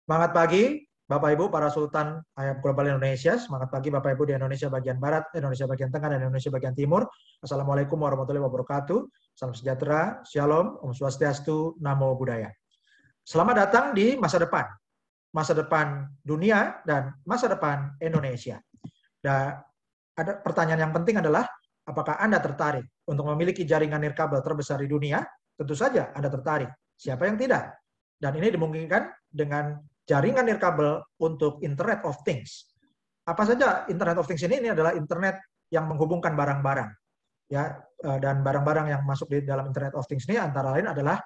Semangat pagi, Bapak Ibu para Sultan Ayam Global Indonesia. Semangat pagi Bapak Ibu di Indonesia bagian Barat, Indonesia bagian Tengah, dan Indonesia bagian Timur. Assalamualaikum warahmatullahi wabarakatuh. Salam sejahtera, Shalom, Om Swastiastu, Namo Buddhaya. Selamat datang di masa depan dunia dan masa depan Indonesia. Dan ada pertanyaan yang penting adalah, apakah Anda tertarik untuk memiliki jaringan nirkabel terbesar di dunia? Tentu saja Anda tertarik. Siapa yang tidak? Dan ini dimungkinkan dengan jaringan nirkabel untuk Internet of Things. Apa saja Internet of Things ini? Ini adalah internet yang menghubungkan barang-barang. Ya, dan barang-barang yang masuk di dalam Internet of Things ini antara lain adalah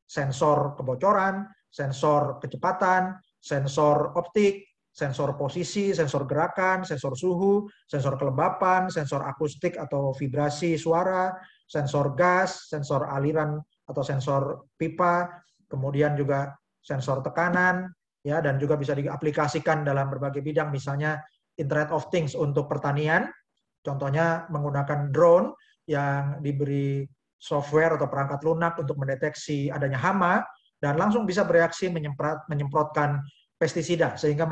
sensor kebocoran, sensor kecepatan, sensor optik, sensor posisi, sensor gerakan, sensor suhu, sensor kelembapan, sensor akustik atau vibrasi suara, sensor gas, sensor aliran atau sensor pipa, kemudian juga sensor tekanan, ya, dan juga bisa diaplikasikan dalam berbagai bidang, misalnya Internet of Things untuk pertanian, contohnya menggunakan drone yang diberi software atau perangkat lunak untuk mendeteksi adanya hama, dan langsung bisa bereaksi menyemprotkan pestisida, sehingga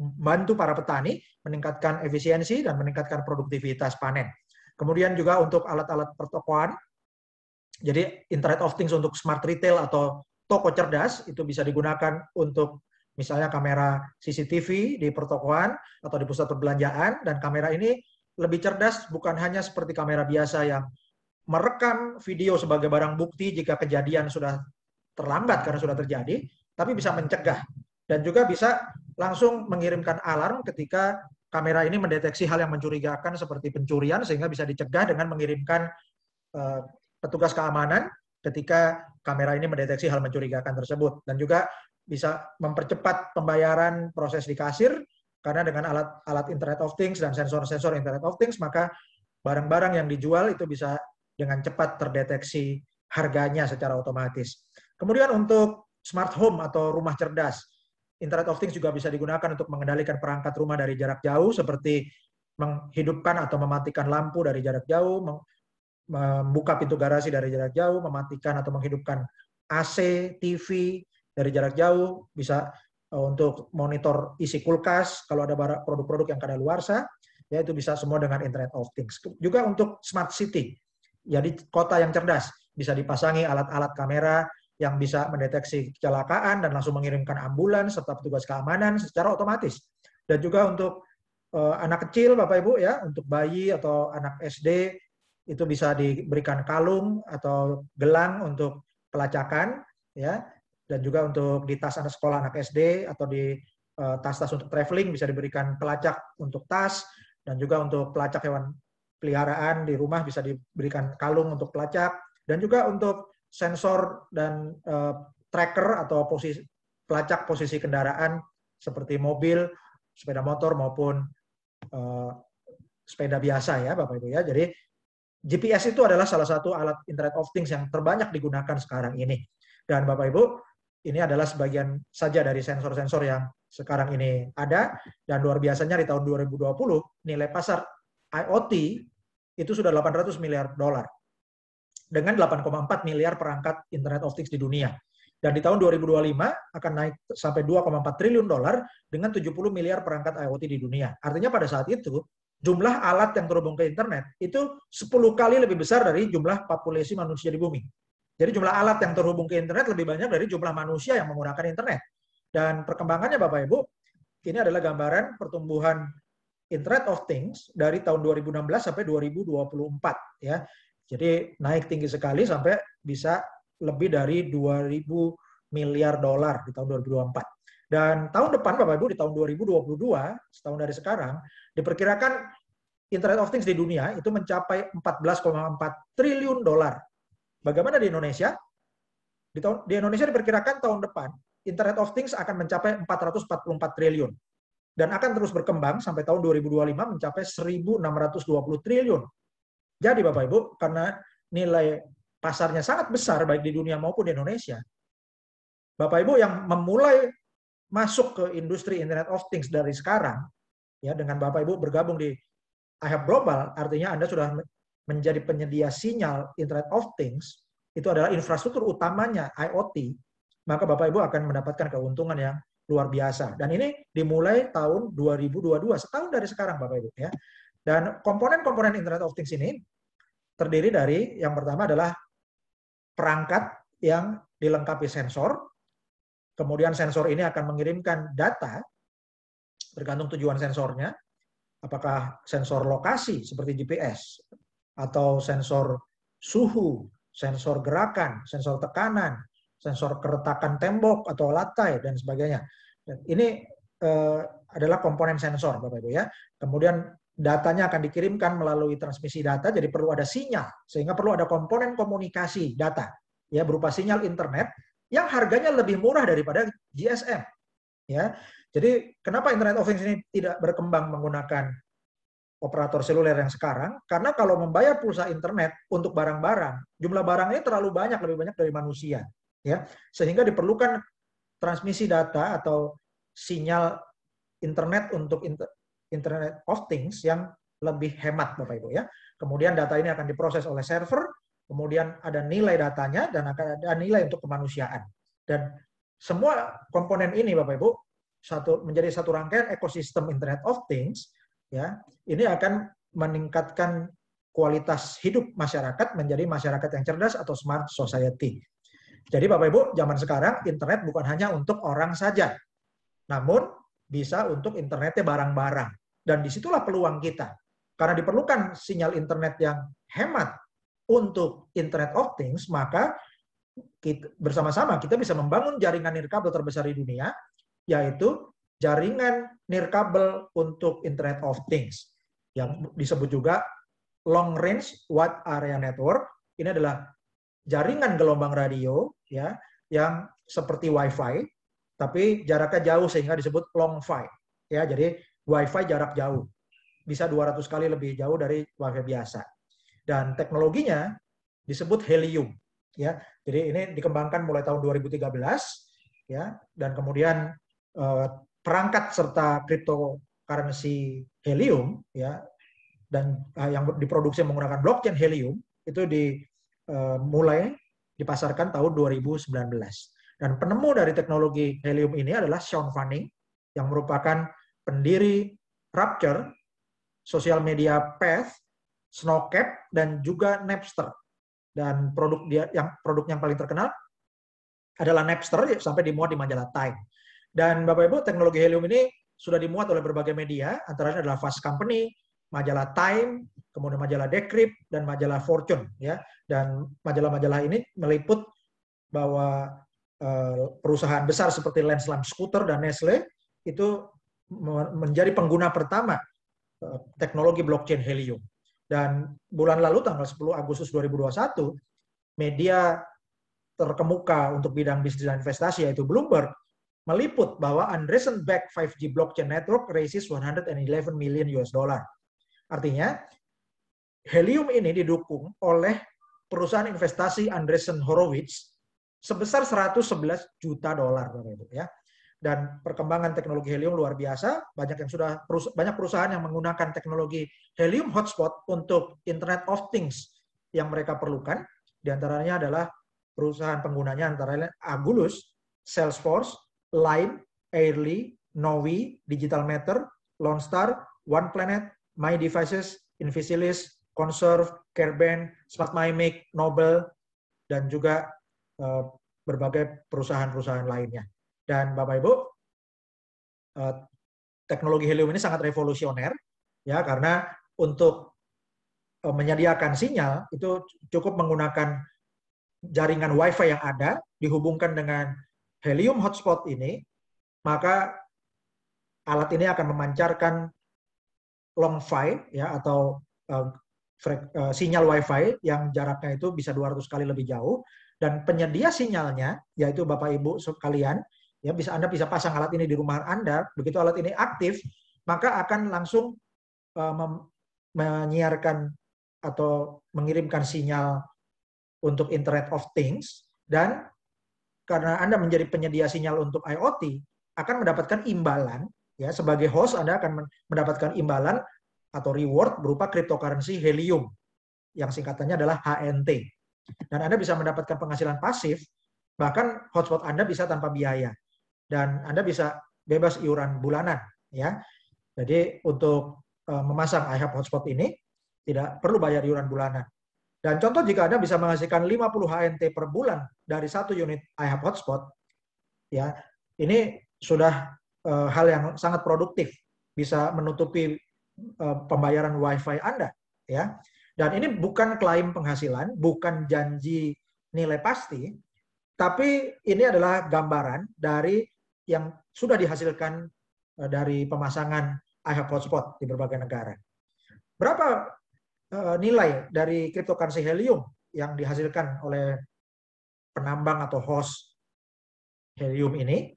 membantu para petani meningkatkan efisiensi dan meningkatkan produktivitas panen. Kemudian juga untuk alat-alat pertokoan, jadi Internet of Things untuk smart retail atau toko cerdas, itu bisa digunakan untuk misalnya kamera CCTV di pertokoan atau di pusat perbelanjaan, dan kamera ini lebih cerdas, bukan hanya seperti kamera biasa yang merekam video sebagai barang bukti jika kejadian sudah terlambat karena sudah terjadi, tapi bisa mencegah dan juga bisa langsung mengirimkan alarm ketika kamera ini mendeteksi hal yang mencurigakan seperti pencurian, sehingga bisa dicegah dengan mengirimkan petugas keamanan ketika kamera ini mendeteksi hal mencurigakan tersebut. Dan juga bisa mempercepat pembayaran proses di kasir, karena dengan alat Internet of Things dan sensor-sensor Internet of Things, maka barang-barang yang dijual itu bisa dengan cepat terdeteksi harganya secara otomatis. Kemudian untuk smart home atau rumah cerdas, Internet of Things juga bisa digunakan untuk mengendalikan perangkat rumah dari jarak jauh, seperti menghidupkan atau mematikan lampu dari jarak jauh, membuka pintu garasi dari jarak jauh, mematikan atau menghidupkan AC, TV dari jarak jauh, bisa untuk monitor isi kulkas kalau ada produk-produk yang kadaluarsa, ya itu bisa semua dengan Internet of Things. Juga untuk smart city, jadi kota yang cerdas, bisa dipasangi alat-alat kamera yang bisa mendeteksi kecelakaan dan langsung mengirimkan ambulans serta petugas keamanan secara otomatis. Dan juga untuk anak kecil, Bapak Ibu, ya, untuk bayi atau anak SD, itu bisa diberikan kalung atau gelang untuk pelacakan, ya, dan juga untuk di tas anak sekolah anak SD atau di tas-tas untuk traveling bisa diberikan pelacak untuk tas, dan juga untuk pelacak hewan peliharaan di rumah bisa diberikan kalung untuk pelacak, dan juga untuk sensor dan tracker atau pelacak posisi kendaraan seperti mobil, sepeda motor maupun sepeda biasa, ya Bapak Ibu, ya. Jadi GPS itu adalah salah satu alat Internet of Things yang terbanyak digunakan sekarang ini. Dan Bapak Ibu, ini adalah sebagian saja dari sensor-sensor yang sekarang ini ada, dan luar biasanya di tahun 2020 nilai pasar IoT itu sudah 800 miliar dolar dengan 8,4 miliar perangkat Internet of Things di dunia. Dan di tahun 2025 akan naik sampai 2,4 triliun dolar dengan 70 miliar perangkat IoT di dunia. Artinya pada saat itu jumlah alat yang terhubung ke internet itu 10 kali lebih besar dari jumlah populasi manusia di bumi. Jadi jumlah alat yang terhubung ke internet lebih banyak dari jumlah manusia yang menggunakan internet. Dan perkembangannya Bapak Ibu, ini adalah gambaran pertumbuhan Internet of Things dari tahun 2016 sampai 2024, ya. Jadi naik tinggi sekali sampai bisa lebih dari 2.000 miliar dolar di tahun 2024. Dan tahun depan Bapak Ibu, di tahun 2022, setahun dari sekarang, diperkirakan Internet of Things di dunia itu mencapai 14,4 triliun dolar. Bagaimana di Indonesia? Di Indonesia diperkirakan tahun depan Internet of Things akan mencapai 444 triliun dan akan terus berkembang sampai tahun 2025 mencapai 1.620 triliun. Jadi Bapak Ibu, karena nilai pasarnya sangat besar baik di dunia maupun di Indonesia, Bapak Ibu yang memulai masuk ke industri Internet of Things dari sekarang, ya, dengan Bapak Ibu bergabung di IHAB Global, artinya Anda sudah menjadi penyedia sinyal Internet of Things, itu adalah infrastruktur utamanya IoT, maka Bapak Ibu akan mendapatkan keuntungan yang luar biasa. Dan ini dimulai tahun 2022, setahun dari sekarang Bapak Ibu ya. Dan komponen-komponen Internet of Things ini terdiri dari yang pertama adalah perangkat yang dilengkapi sensor. Kemudian sensor ini akan mengirimkan data tergantung tujuan sensornya. Apakah sensor lokasi seperti GPS atau sensor suhu, sensor gerakan, sensor tekanan, sensor keretakan tembok atau lantai dan sebagainya. Dan ini adalah komponen sensor Bapak Ibu ya. Kemudian datanya akan dikirimkan melalui transmisi data, jadi perlu ada sinyal, sehingga perlu ada komponen komunikasi data ya berupa sinyal internet yang harganya lebih murah daripada GSM ya. Jadi kenapa Internet of Things ini tidak berkembang menggunakan operator seluler yang sekarang? Karena kalau membayar pulsa internet untuk barang-barang, jumlah barangnya terlalu banyak, lebih banyak dari manusia ya. Sehingga diperlukan transmisi data atau sinyal internet untuk Internet of Things yang lebih hemat Bapak Ibu ya. Kemudian data ini akan diproses oleh server, kemudian ada nilai datanya dan akan ada nilai untuk kemanusiaan. Dan semua komponen ini Bapak Ibu menjadi satu rangkaian ekosistem Internet of Things ya. Ini akan meningkatkan kualitas hidup masyarakat menjadi masyarakat yang cerdas atau smart society. Jadi Bapak Ibu, zaman sekarang internet bukan hanya untuk orang saja, namun bisa untuk internetnya barang-barang. Dan disitulah peluang kita. Karena diperlukan sinyal internet yang hemat untuk Internet of Things, maka bersama-sama kita bisa membangun jaringan nirkabel terbesar di dunia, yaitu jaringan nirkabel untuk Internet of Things, yang disebut juga Long Range Wide Area Network. Ini adalah jaringan gelombang radio ya, yang seperti Wi-Fi, tapi jaraknya jauh sehingga disebut long-fi. Ya, jadi Wi-Fi jarak jauh. Bisa 200 kali lebih jauh dari Wi-Fi biasa. Dan teknologinya disebut helium. Ya, jadi ini dikembangkan mulai tahun 2013 ya, dan kemudian perangkat serta cryptocurrency helium ya, dan yang diproduksi menggunakan blockchain helium itu mulai dipasarkan tahun 2019. Dan penemu dari teknologi helium ini adalah Sean Fanning, yang merupakan pendiri Rapture, sosial media Path, Snowcap, dan juga Napster. Dan produk yang paling terkenal adalah Napster, sampai dimuat di majalah Time. Dan Bapak Ibu, teknologi helium ini sudah dimuat oleh berbagai media, antaranya adalah Fast Company, majalah Time, kemudian majalah Decrypt, dan majalah Fortune. Ya. Dan majalah-majalah ini meliput bahwa perusahaan besar seperti Lensland Scooter dan Nestle itu menjadi pengguna pertama teknologi blockchain helium. Dan bulan lalu tanggal 10 Agustus 2021, media terkemuka untuk bidang bisnis dan investasi yaitu Bloomberg meliput bahwa Andreessen-backed 5G blockchain network raises 111 million US dollar. Artinya helium ini didukung oleh perusahaan investasi Andreessen Horowitz sebesar 111 juta dolar, Bapak Ibu ya. Dan perkembangan teknologi helium luar biasa, banyak perusahaan yang menggunakan teknologi helium hotspot untuk Internet of Things yang mereka perlukan. Di antaranya adalah perusahaan penggunanya antara lain Agulus, Salesforce, Line, Airly, Novi, Digital Matter, Lone Star, One Planet, My Devices, Invisilis, Conserve, Careband, Smartmimic, Nobel, dan juga berbagai perusahaan-perusahaan lainnya. Dan Bapak Ibu, teknologi helium ini sangat revolusioner ya, karena untuk menyediakan sinyal itu cukup menggunakan jaringan Wi-Fi yang ada dihubungkan dengan helium hotspot ini, maka alat ini akan memancarkan long-fi ya, atau sinyal Wi-Fi yang jaraknya itu bisa 200 kali lebih jauh. Dan penyedia sinyalnya, yaitu Bapak Ibu sekalian, ya Anda bisa pasang alat ini di rumah Anda. Begitu alat ini aktif, maka akan langsung menyiarkan atau mengirimkan sinyal untuk Internet of Things. Dan karena Anda menjadi penyedia sinyal untuk IoT, akan mendapatkan imbalan. Ya, sebagai host Anda akan mendapatkan imbalan atau reward berupa cryptocurrency helium, yang singkatannya adalah HNT. Dan Anda bisa mendapatkan penghasilan pasif, bahkan hotspot Anda bisa tanpa biaya. dan Anda bisa bebas iuran bulanan, ya. Jadi untuk memasang iHub Hotspot ini tidak perlu bayar iuran bulanan. Dan contoh jika Anda bisa menghasilkan 50 HNT per bulan dari satu unit iHub Hotspot, ya, ini sudah hal yang sangat produktif, bisa menutupi pembayaran WiFi Anda, ya. Dan ini bukan klaim penghasilan, bukan janji nilai pasti, tapi ini adalah gambaran dari yang sudah dihasilkan dari pemasangan iHub Hotspot di berbagai negara. Berapa nilai dari cryptocurrency Helium yang dihasilkan oleh penambang atau host Helium ini?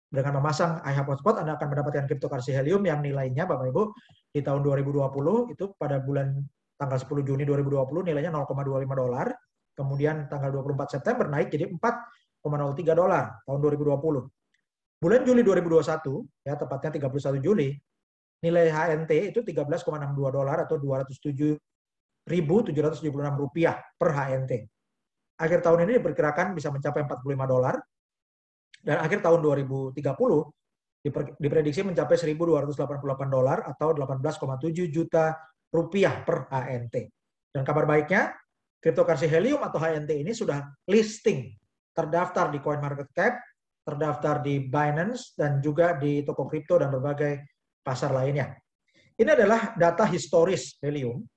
Dengan memasang iHub Hotspot, Anda akan mendapatkan cryptocurrency Helium yang nilainya, Bapak Ibu, di tahun 2020 itu pada bulan tanggal 10 Juni 2020 nilainya $0,25. Kemudian tanggal 24 September naik jadi $4,03 tahun 2020. Bulan Juli 2021, ya tepatnya 31 Juli, nilai HNT itu $13,62 atau Rp207.776 per HNT. Akhir tahun ini diperkirakan bisa mencapai $45, dan akhir tahun 2030 diprediksi mencapai $1.288 atau 18,7 juta rupiah per HNT. Dan kabar baiknya, cryptocurrency Helium atau HNT ini sudah listing, terdaftar di CoinMarketCap, terdaftar di Binance, dan juga di toko kripto dan berbagai pasar lainnya. Ini adalah data historis Helium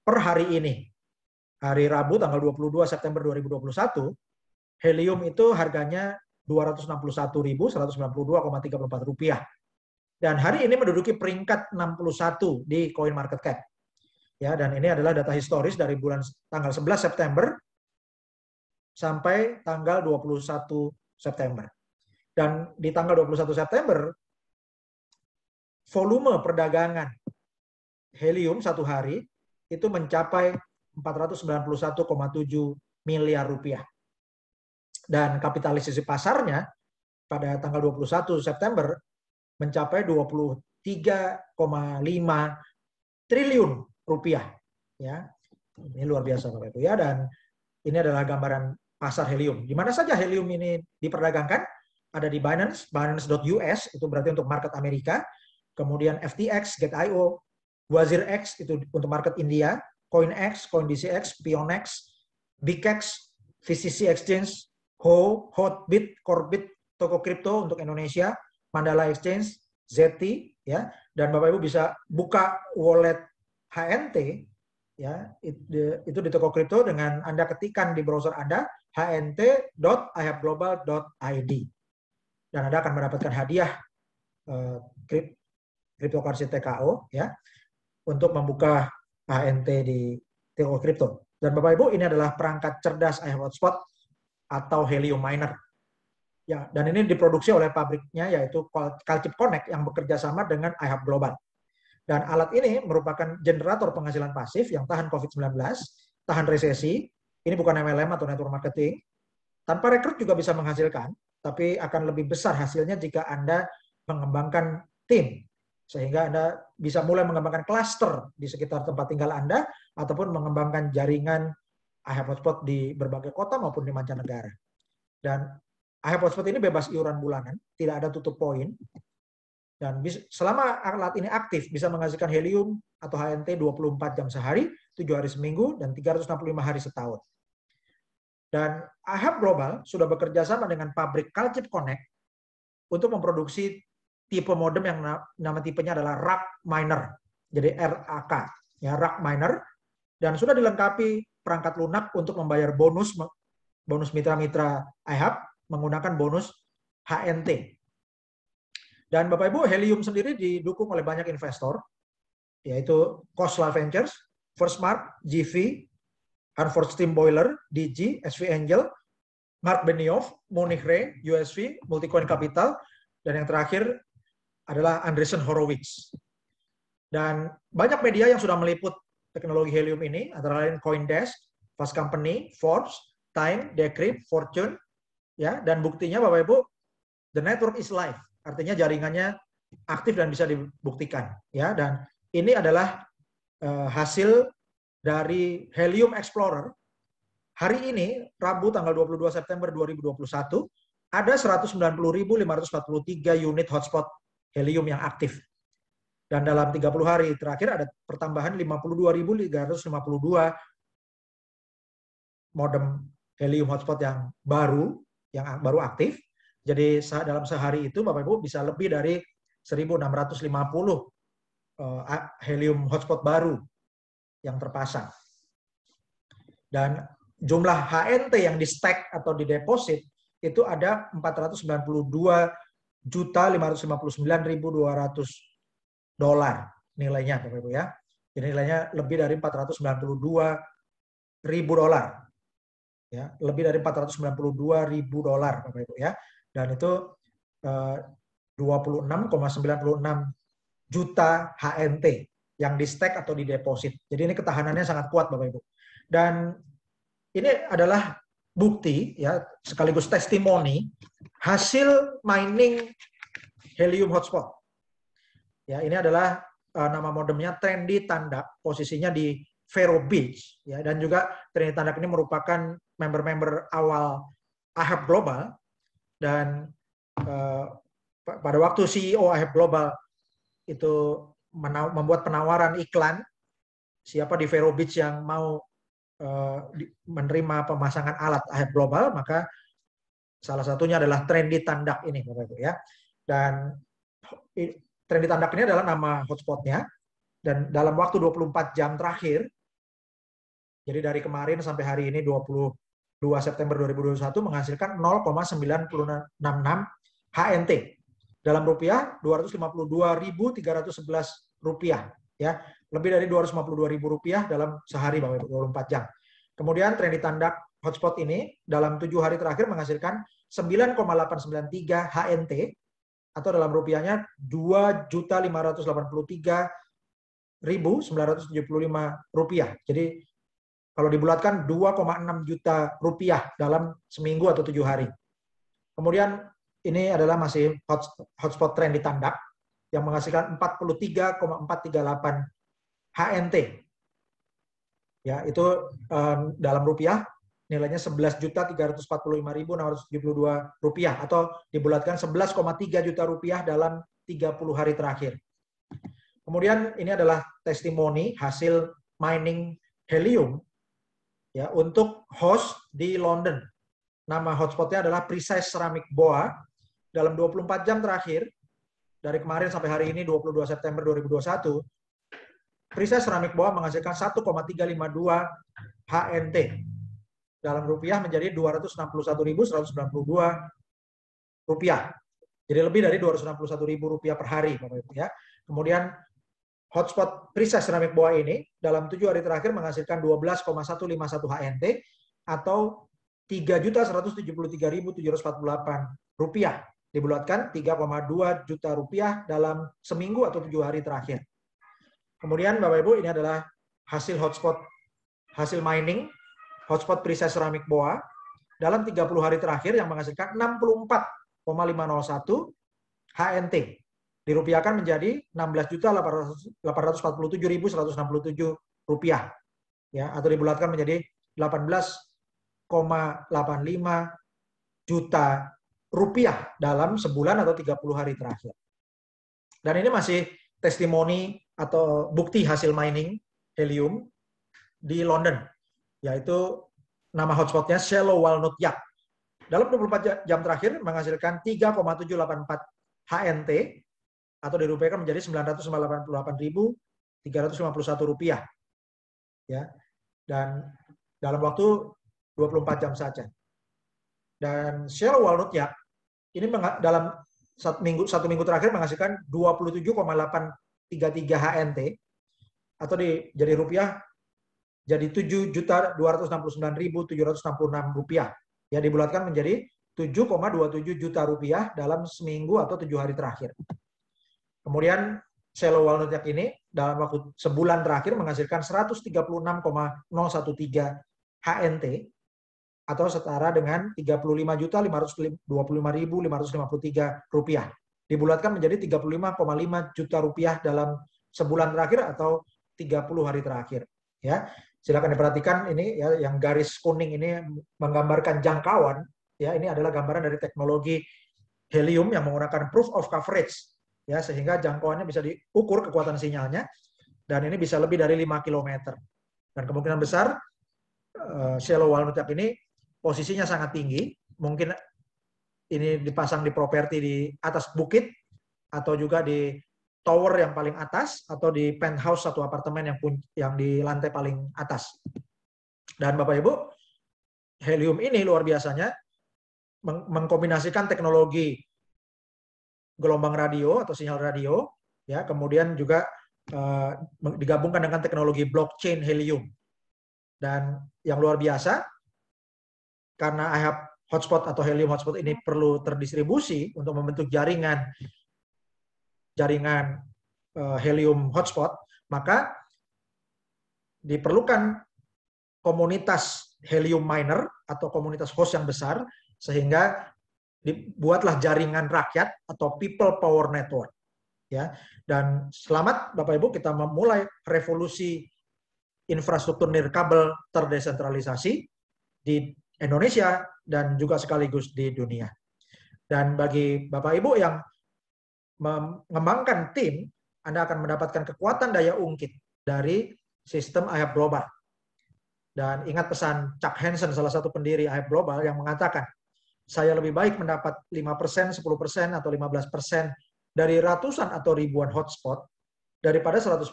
per hari ini. Hari Rabu tanggal 22 September 2021, Helium itu harganya Rp261.192,34. Dan hari ini menduduki peringkat 61 di CoinMarketCap. Ya, dan ini adalah data historis dari bulan tanggal 11 September sampai tanggal 21 September. Dan di tanggal 21 September, volume perdagangan Helium satu hari itu mencapai 491,7 miliar rupiah. Dan kapitalisasi pasarnya pada tanggal 21 September mencapai 23,5 triliun rupiah. Ya, ini luar biasa Bapak Ibu, ya. Dan ini adalah gambaran pasar Helium. Di mana saja Helium ini diperdagangkan? Ada di Binance, Binance.us, itu berarti untuk market Amerika. Kemudian FTX, Get.io, WazirX, itu untuk market India, CoinX, CoinDCX, PionX, BigX, VCC Exchange, Hotbit, Corbit, toko kripto untuk Indonesia, Mandala Exchange, Zeti, ya. Dan Bapak Ibu bisa buka wallet HNT, ya, itu di toko kripto dengan Anda ketikkan di browser Anda hnt.ihubglobal.id. Dan Anda akan mendapatkan hadiah cryptocurrency TKO, ya, untuk membuka HNT di toko kripto. Dan Bapak Ibu, ini adalah perangkat cerdas iHub Hotspot atau Helium Miner. Ya, dan ini diproduksi oleh pabriknya yaitu Calchip Connect yang bekerja sama dengan iHub Global. Dan alat ini merupakan generator penghasilan pasif yang tahan COVID-19, tahan resesi. Ini bukan MLM atau network marketing. Tanpa rekrut juga bisa menghasilkan, tapi akan lebih besar hasilnya jika Anda mengembangkan tim. Sehingga Anda bisa mulai mengembangkan klaster di sekitar tempat tinggal Anda, ataupun mengembangkan jaringan iHub Hotspot di berbagai kota maupun di mancanegara. Dan iHub Hotspot ini bebas iuran bulanan, tidak ada tutup poin. Dan selama alat ini aktif, bisa menghasilkan Helium atau HNT 24 jam sehari, 7 hari seminggu, dan 365 hari setahun. Dan iHub Global sudah bekerja sama dengan pabrik Calchip Connect untuk memproduksi tipe modem yang nama tipenya adalah RAK Miner. Jadi RAK, ya, RAK Miner. Dan sudah dilengkapi perangkat lunak untuk membayar bonus mitra-mitra iHub menggunakan bonus HNT. Dan Bapak Ibu, Helium sendiri didukung oleh banyak investor, yaitu Khosla Ventures, Firstmark, GV, Hanford Steam Boiler, DG, SV Angel, Mark Benioff, Munich Re, USV, Multicoin Capital, dan yang terakhir adalah Andreessen Horowitz. Dan banyak media yang sudah meliput teknologi Helium ini, antara lain CoinDesk, Fast Company, Forbes, Time, Decrypt, Fortune, ya. Dan buktinya Bapak Ibu, the network is live, artinya jaringannya aktif dan bisa dibuktikan, ya. Dan ini adalah hasil dari Helium Explorer. Hari ini, Rabu tanggal 22 September 2021, ada 190.543 unit hotspot helium yang aktif. Dan dalam 30 hari terakhir ada pertambahan 52.352 modem helium hotspot yang baru aktif. Jadi dalam sehari itu Bapak Ibu bisa lebih dari 1.650 helium hotspot baru yang terpasang. Dan jumlah HNT yang di stack atau di deposit itu ada 492.559.200 dolar nilainya Bapak Ibu ya. Jadi nilainya lebih dari 492.000 dolar. Ya, lebih dari 492.000 dolar Bapak Ibu ya. Dan itu 26,96 juta HNT yang di stack atau di deposit. Jadi ini ketahanannya sangat kuat Bapak Ibu. Dan ini adalah bukti ya sekaligus testimoni hasil mining helium hotspot. Ya, ini adalah nama modemnya Trendy Tandak, posisinya di Vero Beach ya, dan juga Trendy Tandak ini merupakan member-member awal AHEP Global. Dan pada waktu CEO AHEP Global itu membuat penawaran iklan siapa di Vero Beach yang mau menerima pemasangan alat AHEP Global, maka salah satunya adalah Trendy Tandak ini Bapak Ibu ya. Dan Trendy Tandak ini adalah nama hotspotnya, dan dalam waktu 24 jam terakhir, jadi dari kemarin sampai hari ini 22 September 2021 menghasilkan 0,966 HNT. Dalam rupiah 252.311 rupiah ya. Lebih dari 252.000 rupiah dalam sehari Bapak Ibu, 24 jam. Kemudian Trendy Tandak hotspot ini dalam 7 hari terakhir menghasilkan 9,893 HNT atau dalam rupiahnya 2.583.975 rupiah. Jadi kalau dibulatkan 2,6 juta rupiah dalam seminggu atau 7 hari. Kemudian ini adalah masih hotspot Trendy Tandak yang menghasilkan 43,438 HNT. Ya, itu dalam rupiah nilainya 11.345.672 rupiah atau dibulatkan 11,3 juta rupiah dalam 30 hari terakhir. Kemudian ini adalah testimoni hasil mining helium ya untuk host di London. Nama hotspotnya adalah Precise Ceramic Boa. Dalam 24 jam terakhir dari kemarin sampai hari ini 22 September 2021, Precise Ceramic Boa menghasilkan 1,352 HNT. Dalam rupiah menjadi 261.192 rupiah. Jadi lebih dari 261.000 rupiah per hari Bapak Ibu ya. Kemudian hotspot Precise Ceramic Boa ini dalam 7 hari terakhir menghasilkan 12,151 HNT atau 3.173.748 rupiah. Dibulatkan 3,2 juta rupiah dalam seminggu atau 7 hari terakhir. Kemudian Bapak Ibu ini adalah hasil mining hotspot Precise Ceramic Boa dalam 30 hari terakhir yang menghasilkan 64,501 HNT. Dirupiahkan menjadi 16.847.167 rupiah. Ya, atau dibulatkan menjadi 18,85 juta rupiah dalam sebulan atau 30 hari terakhir. Dan ini masih testimoni atau bukti hasil mining helium di London, yaitu nama hotspotnya Shallow Walnut Yacht. Dalam 24 jam terakhir menghasilkan 3,784 HNT atau dirupiahkan menjadi 988.351 rupiah. Ya. Dan dalam waktu 24 jam saja. Dan Shallow Walnut Yacht ini dalam satu minggu terakhir menghasilkan 27,833 HNT atau jadi rupiah jadi 7.269.766 rupiah. Ya, dibulatkan menjadi 7,27 juta rupiah dalam seminggu atau 7 hari terakhir. Kemudian Shallow Walnut Yacht ini dalam waktu sebulan terakhir menghasilkan 136,013 HNT atau setara dengan 35.525.553 rupiah. Dibulatkan menjadi 35,5 juta rupiah dalam sebulan terakhir atau 30 hari terakhir. Ya, silakan diperhatikan ini ya, yang garis kuning ini menggambarkan jangkauan Ya, ini adalah gambaran dari teknologi helium yang menggunakan proof of coverage, ya, sehingga jangkauannya bisa diukur kekuatan sinyalnya, dan ini bisa lebih dari 5 km. Dan kemungkinan besar shallow walnut tap ini posisinya sangat tinggi, mungkin ini dipasang di properti di atas bukit, atau juga di tower yang paling atas, atau di penthouse satu apartemen yang di lantai paling atas. Dan Bapak Ibu, helium ini luar biasanya mengkombinasikan teknologi gelombang radio atau sinyal radio, ya, kemudian juga digabungkan dengan teknologi blockchain helium. Dan yang luar biasa, karena IHAB hotspot atau helium hotspot ini perlu terdistribusi untuk membentuk jaringan helium hotspot, maka diperlukan komunitas helium miner atau komunitas host yang besar, sehingga dibuatlah jaringan rakyat atau people power network, ya. Dan selamat Bapak Ibu, kita memulai revolusi infrastruktur nirkabel terdesentralisasi di Indonesia dan juga sekaligus di dunia. Dan bagi Bapak Ibu yang mengembangkan tim, Anda akan mendapatkan kekuatan daya ungkit dari sistem IHAB Global. Dan ingat pesan Chuck Hansen, salah satu pendiri IHAB Global, yang mengatakan, saya lebih baik mendapat 5%, 10%, atau 15% dari ratusan atau ribuan hotspot daripada 100%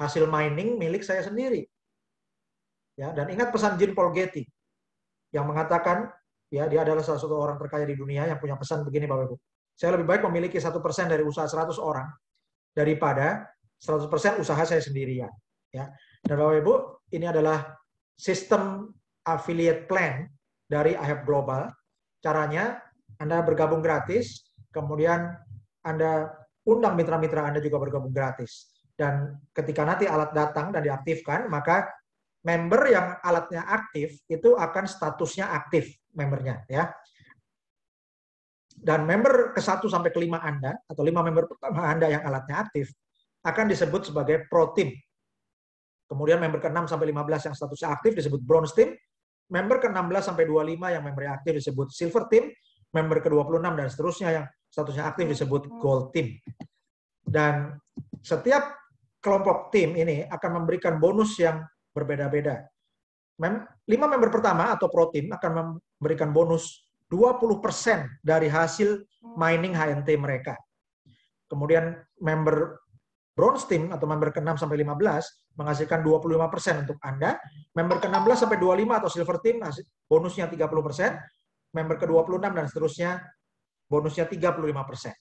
hasil mining milik saya sendiri. Ya, dan ingat pesan Jean Paul Getty yang mengatakan, ya, dia adalah salah satu orang terkaya di dunia yang punya pesan begini, Bapak Ibu. Saya lebih baik memiliki 1% dari usaha 100 orang daripada 100% usaha saya sendirian. Ya. Dan Bapak Ibu, ini adalah sistem affiliate plan dari IHAB Global. Caranya, Anda bergabung gratis, kemudian Anda undang mitra-mitra Anda juga bergabung gratis. Dan ketika nanti alat datang dan diaktifkan, maka member yang alatnya aktif itu akan statusnya aktif membernya, ya. Dan member ke-1 sampai ke-5 Anda, atau 5 member pertama Anda yang alatnya aktif, akan disebut sebagai Pro Team. Kemudian member ke-6 sampai 15 yang statusnya aktif disebut Bronze Team. Member ke-16 sampai 25 yang membernya aktif disebut Silver Team. Member ke-26 dan seterusnya yang statusnya aktif disebut Gold Team. Dan setiap kelompok tim ini akan memberikan bonus yang berbeda-beda. 5 member pertama atau Pro Team akan memberikan bonus 20% dari hasil mining HNT mereka. Kemudian member Bronze Team atau member ke-6 sampai 15 menghasilkan 25% untuk Anda. Member ke-16 sampai 25 atau Silver Team bonusnya 30%. Member ke-26 dan seterusnya bonusnya 35%.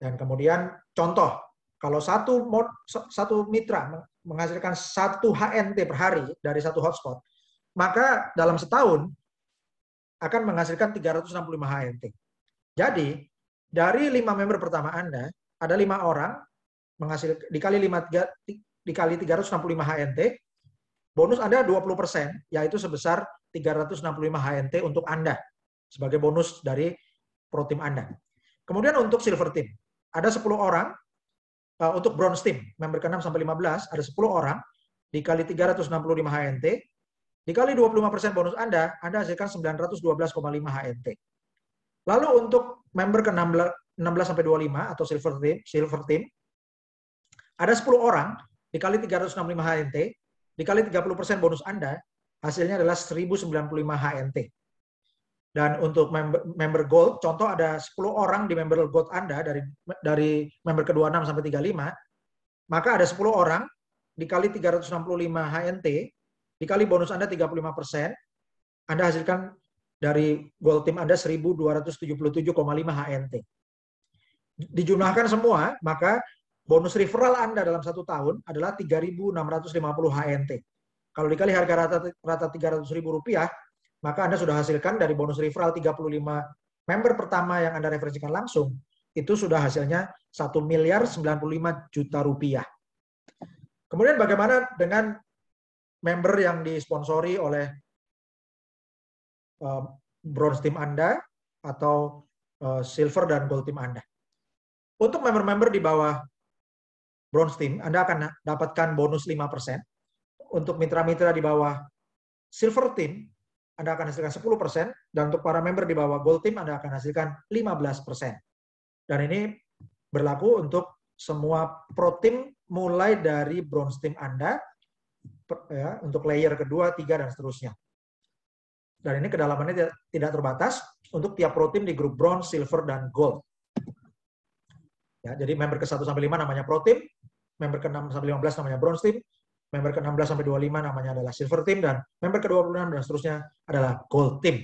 Dan kemudian contoh, kalau satu mitra menghasilkan 1 HNT per hari dari satu hotspot, maka dalam setahun akan menghasilkan 365 HNT. Jadi, dari 5 member pertama Anda, ada 5 orang menghasilkan dikali 365 HNT, bonus Anda 20%, yaitu sebesar 365 HNT untuk Anda sebagai bonus dari Pro Team Anda. Kemudian untuk Silver Team, ada 10 orang, untuk Bronze Team, member ke-6 sampai 15, ada 10 orang, dikali 365 HNT, dikali 25% bonus Anda hasilkan 912,5 HNT. Lalu untuk member ke-16 sampai 25 atau Silver Team, ada 10 orang, dikali 365 HNT, dikali 30% bonus Anda, hasilnya adalah 1095 HNT. Dan untuk member Gold, contoh ada 10 orang di member Gold Anda dari member ke-26 sampai 35, maka ada 10 orang dikali 365 HNT, dikali bonus Anda 35%, Anda hasilkan dari Gold Team Anda 1277,5 HNT. Dijumlahkan semua, maka bonus referral Anda dalam 1 tahun adalah 3.650 HNT. Kalau dikali harga rata Rp300.000, maka Anda sudah hasilkan dari bonus referral 35 member pertama yang Anda referensikan langsung, itu sudah hasilnya Rp1.095.000.000. Kemudian bagaimana dengan member yang disponsori oleh Bronze Team Anda atau Silver dan Gold Team Anda? Untuk member-member di bawah Bronze Team, Anda akan dapatkan bonus 5%. Untuk mitra-mitra di bawah Silver Team, Anda akan hasilkan 10%, dan untuk para member di bawah Gold Team, Anda akan hasilkan 15%. Dan ini berlaku untuk semua pro team mulai dari bronze team Anda, ya, untuk layer kedua, 3, dan seterusnya. Dan ini kedalamannya tidak terbatas untuk tiap pro team di grup bronze, silver, dan gold. Ya, jadi member ke-1 sampai 5 namanya pro team, member ke-6 sampai 15 namanya bronze team, member ke-16 sampai 25 namanya adalah silver team, dan member ke-26 dan seterusnya adalah gold team.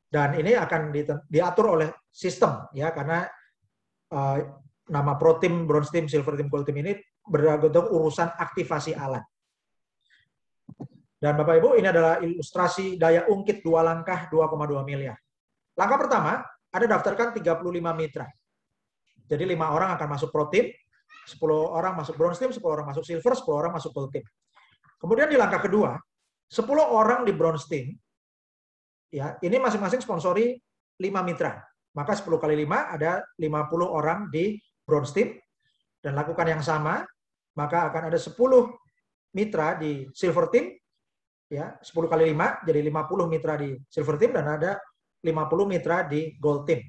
Dan ini akan diatur oleh sistem, ya, karena nama pro team, bronze team, silver team, gold team ini bergantung urusan aktivasi alat. Dan Bapak Ibu, ini adalah ilustrasi daya ungkit 2 langkah 2,2 miliar. Langkah pertama, Anda daftarkan 35 mitra. Jadi 5 orang akan masuk pro team, 10 orang masuk bronze team, 10 orang masuk silver, 10 orang masuk gold team. Kemudian di langkah kedua, 10 orang di bronze team, ya, ini masing-masing sponsori 5 mitra. Maka 10 kali 5 ada 50 orang di bronze team, dan lakukan yang sama, maka akan ada 10 mitra di silver team, ya, 10 kali 5 jadi 50 mitra di silver team, dan ada 50 mitra di gold team.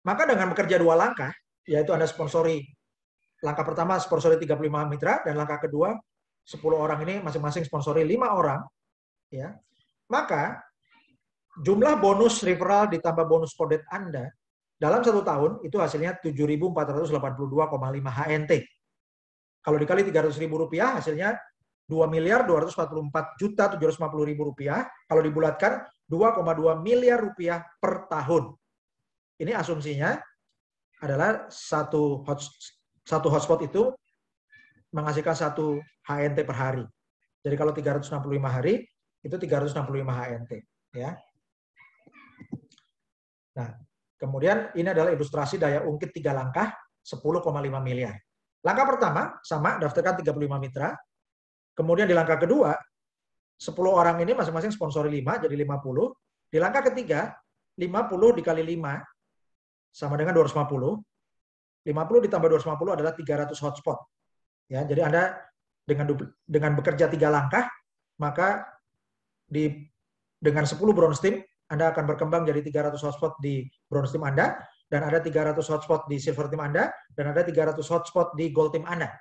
Maka dengan bekerja 2 langkah, yaitu Anda sponsori, langkah pertama sponsori 35 mitra, dan langkah kedua 10 orang ini masing-masing sponsori 5 orang, ya, maka jumlah bonus referral ditambah bonus kodet Anda dalam 1 tahun itu hasilnya 7.482,5 HNT. Kalau dikali 300.000 rupiah hasilnya 2.244.750.000 rupiah. Kalau dibulatkan 2,2 miliar rupiah per tahun. Ini asumsinya adalah satu hotspot itu menghasilkan 1 HNT per hari. Jadi kalau 365 hari itu 365 HNT, ya. Nah, kemudian ini adalah ilustrasi daya ungkit 3 langkah 10,5 miliar. Langkah pertama sama, daftarkan 35 mitra. Kemudian di langkah kedua 10 orang ini masing-masing sponsori 5 jadi 50. Di langkah ketiga 50 dikali 5 sama dengan 250. 50 ditambah 250 adalah 300 hotspot. Ya, jadi Anda dengan bekerja 3 langkah, maka dengan 10 bronze team, Anda akan berkembang jadi 300 hotspot di bronze team Anda, dan ada 300 hotspot di silver team Anda, dan ada 300 hotspot di gold team Anda.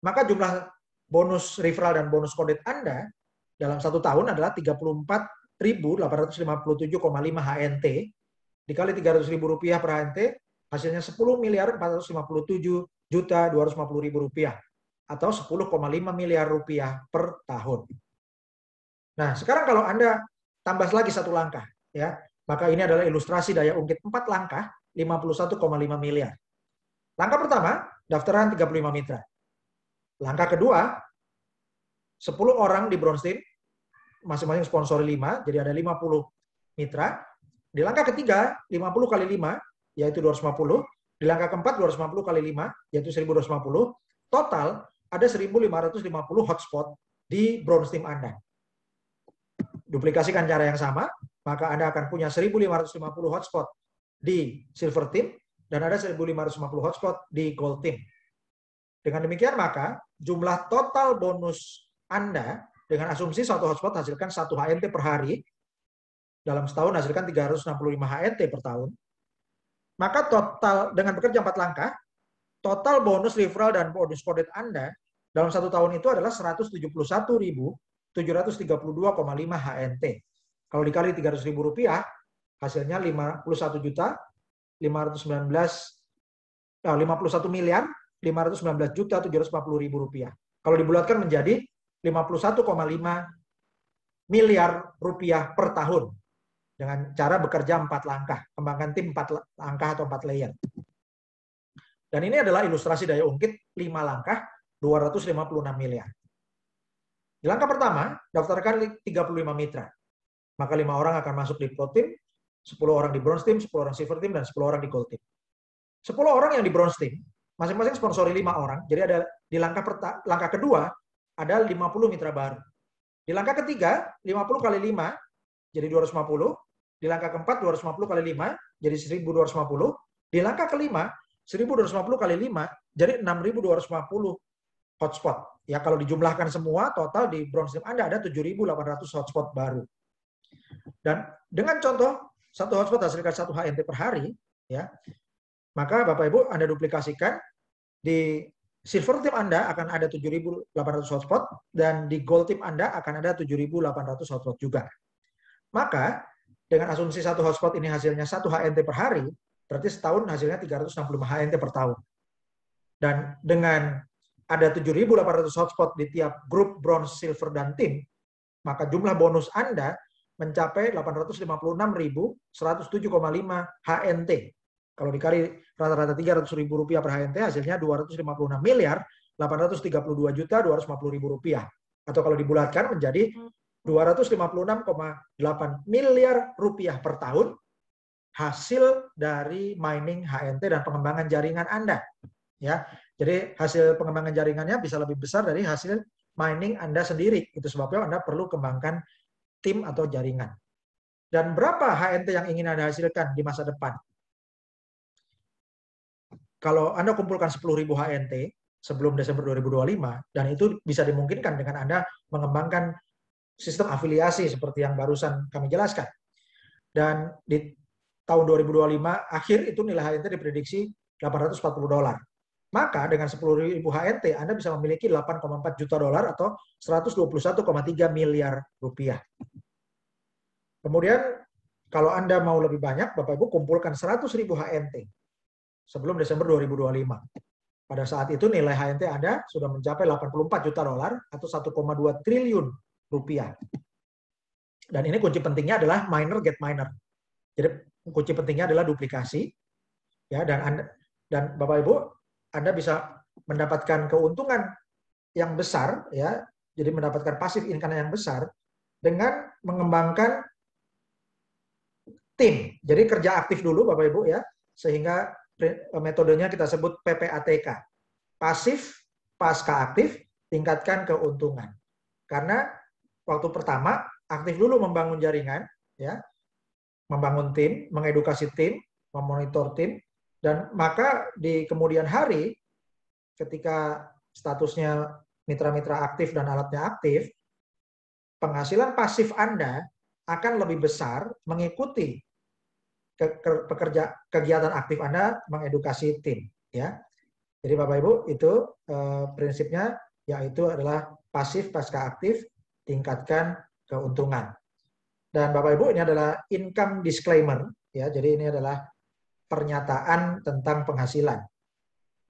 Maka jumlah bonus referral dan bonus kodet Anda dalam 1 tahun adalah 34.857,5 HNT, dikali 300.000 rupiah per HNT, hasilnya 10.457.250.000 rupiah, atau 10,5 miliar rupiah per tahun. Nah, sekarang kalau Anda tambah lagi 1 langkah, ya, maka ini adalah ilustrasi daya ungkit 4 langkah 51,5 miliar. Langkah pertama, daftaran 35 mitra. Langkah kedua, 10 orang di bronze team, masing-masing sponsori 5, jadi ada 50 mitra. Di langkah ketiga, 50 kali 5, yaitu 250. Di langkah keempat, 250 kali 5, yaitu 1250. Total, ada 1.550 hotspot di bronze team Anda. Duplikasikan cara yang sama, maka Anda akan punya 1.550 hotspot di silver team, dan ada 1.550 hotspot di gold team. Dengan demikian, maka jumlah total bonus Anda, dengan asumsi 1 hotspot hasilkan 1 HNT per hari, dalam setahun hasilkan 365 HNT per tahun, maka total dengan bekerja 4 langkah, total bonus referral dan bonus kodet Anda dalam 1 tahun itu adalah 171.732,5 HNT. Kalau dikali 300.000 rupiah, hasilnya 51.519.750.000 rupiah. Kalau dibulatkan menjadi 51,5 miliar rupiah per tahun dengan cara bekerja 4 langkah, kembangkan tim 4 langkah atau 4 layer. Dan ini adalah ilustrasi daya ungkit 5 langkah 256 miliar. Di langkah pertama, daftarkan 35 mitra. Maka 5 orang akan masuk di pro team, 10 orang di bronze team, 10 orang silver team, dan 10 orang di gold team. 10 orang yang di bronze team, masing-masing sponsori 5 orang. Jadi ada di langkah kedua, ada 50 mitra baru. Di langkah ketiga, 50 kali 5, jadi 250. Di langkah keempat, 250 kali 5, jadi 1.250. Di langkah kelima, 1.250 kali 5, jadi 6.250 hotspot. Ya, kalau dijumlahkan semua, total di bronze team Anda ada 7.800 hotspot baru. Dan dengan contoh, satu hotspot hasilkan 1 HNT per hari, ya, maka Bapak Ibu Anda duplikasikan, di silver team Anda akan ada 7.800 hotspot, dan di gold team Anda akan ada 7.800 hotspot juga. Maka, dengan asumsi satu hotspot ini hasilnya 1 HNT per hari, berarti setahun hasilnya 365 HNT per tahun. Dan dengan ada 7.800 hotspot di tiap grup bronze, silver, dan tim, maka jumlah bonus Anda mencapai 856.107,5 HNT. Kalau dikali rata-rata 300.000 rupiah per HNT, hasilnya 256.832.250.000 rupiah. Atau kalau dibulatkan menjadi 256,8 miliar rupiah per tahun hasil dari mining HNT dan pengembangan jaringan Anda. Ya, jadi hasil pengembangan jaringannya bisa lebih besar dari hasil mining Anda sendiri. Itu sebabnya Anda perlu kembangkan tim atau jaringan. Dan berapa HNT yang ingin Anda hasilkan di masa depan? Kalau Anda kumpulkan 10.000 HNT sebelum Desember 2025, dan itu bisa dimungkinkan dengan Anda mengembangkan sistem afiliasi seperti yang barusan kami jelaskan. Dan di tahun 2025 akhir itu nilai HNT diprediksi $840. Maka dengan 10.000 HNT Anda bisa memiliki 8,4 juta dolar atau 121,3 miliar rupiah. Kemudian kalau Anda mau lebih banyak, Bapak Ibu kumpulkan 100.000 HNT sebelum Desember 2025. Pada saat itu nilai HNT Anda sudah mencapai 84 juta dolar atau 1,2 triliun rupiah. Dan ini kunci pentingnya adalah miner get miner. Jadi kunci pentingnya adalah duplikasi. Ya, dan Bapak Ibu, Anda bisa mendapatkan keuntungan yang besar, ya, jadi mendapatkan passive income yang besar dengan mengembangkan tim. Jadi kerja aktif dulu Bapak Ibu ya, sehingga metodenya kita sebut PPATK. Pasif, pasca aktif, tingkatkan keuntungan. Karena waktu pertama aktif dulu membangun jaringan, ya, membangun tim, mengedukasi tim, memonitor tim, dan maka di kemudian hari ketika statusnya mitra-mitra aktif dan alatnya aktif, penghasilan pasif Anda akan lebih besar mengikuti kegiatan aktif Anda mengedukasi tim, ya. Jadi Bapak Ibu itu prinsipnya yaitu adalah pasif pasca aktif, tingkatkan keuntungan. Dan Bapak Ibu ini adalah income disclaimer, ya. Jadi ini adalah pernyataan tentang penghasilan.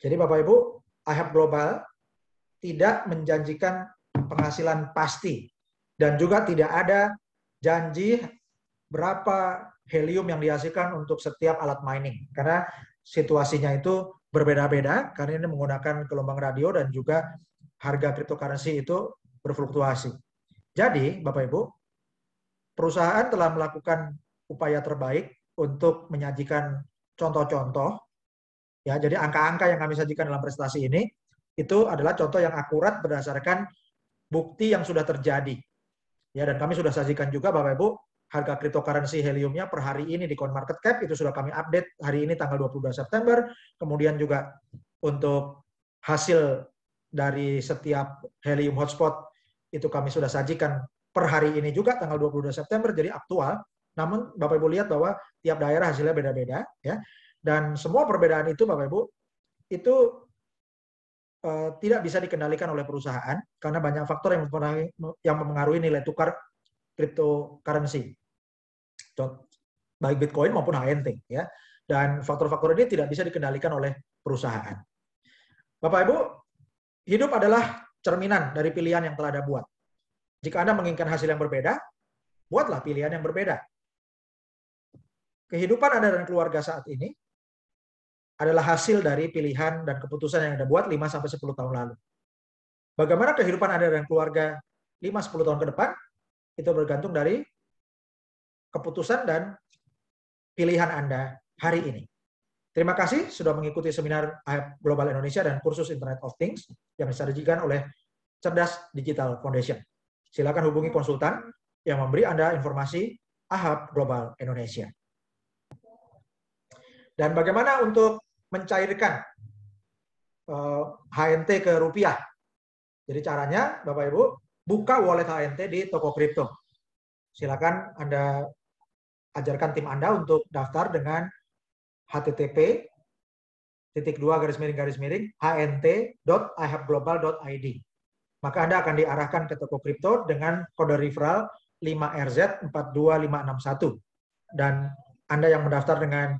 Jadi Bapak Ibu, IHAP Global tidak menjanjikan penghasilan pasti dan juga tidak ada janji berapa helium yang dihasilkan untuk setiap alat mining, karena situasinya itu berbeda-beda karena ini menggunakan gelombang radio dan juga harga cryptocurrency itu berfluktuasi. Jadi Bapak Ibu, perusahaan telah melakukan upaya terbaik untuk menyajikan contoh-contoh, ya. Jadi angka-angka yang kami sajikan dalam presentasi ini itu adalah contoh yang akurat berdasarkan bukti yang sudah terjadi, ya. Dan kami sudah sajikan juga Bapak Ibu harga cryptocurrency heliumnya per hari ini di CoinMarketCap, itu sudah kami update hari ini tanggal 22 September. Kemudian juga untuk hasil dari setiap helium hotspot itu kami sudah sajikan per hari ini juga tanggal 22 September, jadi aktual. Namun Bapak Ibu lihat bahwa tiap daerah hasilnya beda-beda, ya. Dan semua perbedaan itu Bapak Ibu itu tidak bisa dikendalikan oleh perusahaan karena banyak faktor yang mempengaruhi nilai tukar cryptocurrency, baik Bitcoin maupun HNT, ya. Dan faktor-faktor ini tidak bisa dikendalikan oleh perusahaan. Bapak Ibu, hidup adalah cerminan dari pilihan yang telah Anda buat. Jika Anda menginginkan hasil yang berbeda, buatlah pilihan yang berbeda. Kehidupan Anda dan keluarga saat ini adalah hasil dari pilihan dan keputusan yang Anda buat 5-10 tahun lalu. Bagaimana kehidupan Anda dan keluarga 5-10 tahun ke depan, itu bergantung dari keputusan dan pilihan Anda hari ini. Terima kasih sudah mengikuti seminar IHAP Global Indonesia dan kursus Internet of Things yang disajikan oleh Cerdas Digital Foundation. Silakan hubungi konsultan yang memberi Anda informasi IHAP Global Indonesia. Dan bagaimana untuk mencairkan HNT ke rupiah? Jadi caranya, Bapak Ibu, buka wallet HNT di toko kripto. Silakan Anda ajarkan tim Anda untuk daftar dengan http://hnt.ihaveglobal.id. Maka Anda akan diarahkan ke toko kripto dengan kode referral 5RZ42561. Dan Anda yang mendaftar dengan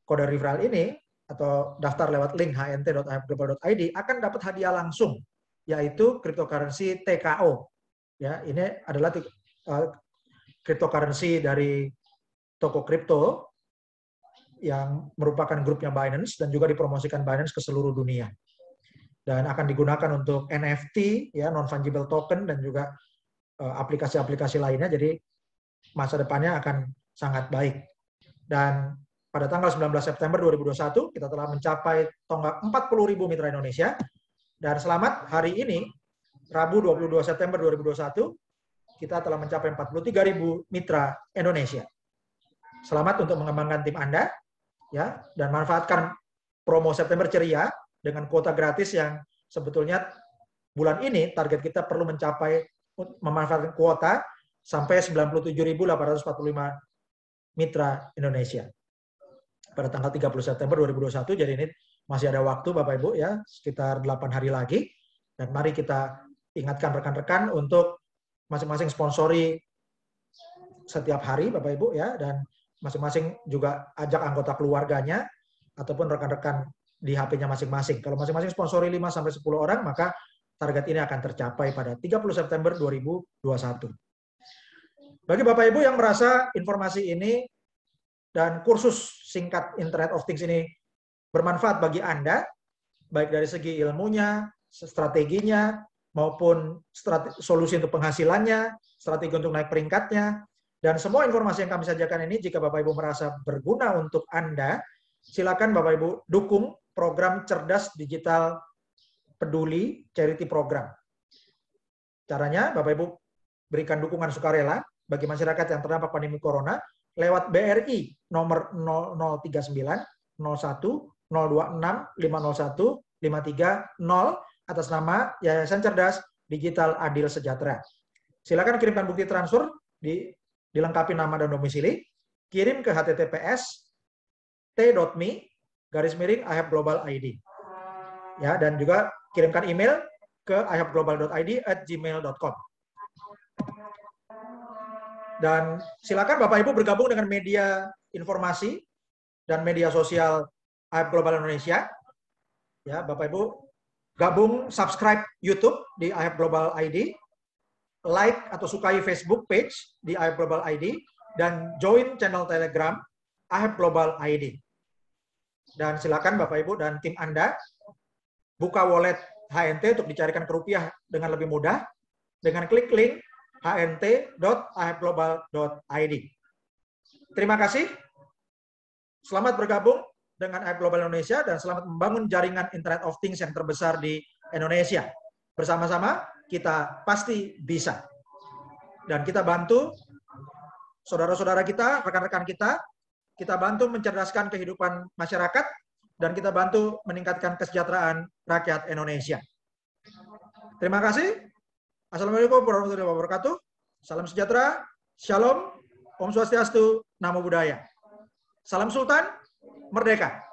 kode referral ini atau daftar lewat link hnt.ihaveglobal.id akan dapat hadiah langsung, yaitu cryptocurrency TKO. Ya, ini adalah cryptocurrency dari toko kripto yang merupakan grupnya Binance dan juga dipromosikan Binance ke seluruh dunia. Dan akan digunakan untuk NFT, ya, non-fungible token, dan juga aplikasi-aplikasi lainnya. Jadi masa depannya akan sangat baik. Dan pada tanggal 19 September 2021, kita telah mencapai tonggak 40.000 mitra Indonesia. Dan selamat, hari ini, Rabu 22 September 2021, kita telah mencapai 43.000 mitra Indonesia. Selamat untuk mengembangkan tim Anda, ya, dan manfaatkan promo September Ceria dengan kuota gratis yang sebetulnya bulan ini target kita perlu mencapai memanfaatkan kuota sampai 97.845 mitra Indonesia pada tanggal 30 September 2021. Jadi ini masih ada waktu, Bapak Ibu, ya, sekitar 8 hari lagi. Dan mari kita ingatkan rekan-rekan untuk masing-masing sponsori setiap hari, Bapak Ibu, ya, dan masing-masing juga ajak anggota keluarganya ataupun rekan-rekan di HP-nya masing-masing. Kalau masing-masing sponsori 5-10 orang, maka target ini akan tercapai pada 30 September 2021. Bagi Bapak Ibu yang merasa informasi ini dan kursus singkat Internet of Things ini bermanfaat bagi Anda, baik dari segi ilmunya, strateginya, maupun solusi untuk penghasilannya, strategi untuk naik peringkatnya, dan semua informasi yang kami sajikan ini, jika Bapak Ibu merasa berguna untuk Anda, silakan Bapak Ibu dukung program Cerdas Digital Peduli Charity Program. Caranya, Bapak Ibu berikan dukungan sukarela bagi masyarakat yang terdampak pandemi Corona lewat BRI nomor 0039 01 026 501 530 atas nama Yayasan Cerdas Digital Adil Sejahtera. Silakan kirimkan bukti transfer, dilengkapi nama dan domisili, kirim ke https://t.me/ihaveglobal.id. Ya, dan juga kirimkan email ke ihaveglobal.id@gmail.com. Dan silakan Bapak Ibu bergabung dengan media informasi dan media sosial IHAVE Global Indonesia. Ya, Bapak Ibu gabung, subscribe YouTube di IHAVE Global ID, like atau sukai Facebook page di IHAVE Global ID, dan join channel Telegram IHAVE Global ID. Dan silakan Bapak Ibu dan tim Anda buka wallet HNT untuk dicarikan ke rupiah dengan lebih mudah dengan klik link hnt.ihaveglobal.id. Terima kasih. Selamat bergabung dengan IHAVE Global Indonesia dan selamat membangun jaringan Internet of Things yang terbesar di Indonesia. Bersama-sama kita pasti bisa. Dan kita bantu saudara-saudara kita, rekan-rekan kita bantu mencerdaskan kehidupan masyarakat, dan kita bantu meningkatkan kesejahteraan rakyat Indonesia. Terima kasih. Assalamualaikum warahmatullahi wabarakatuh. Salam sejahtera, shalom, Om Swastiastu, Namo Buddhaya. Salam Sultan, merdeka.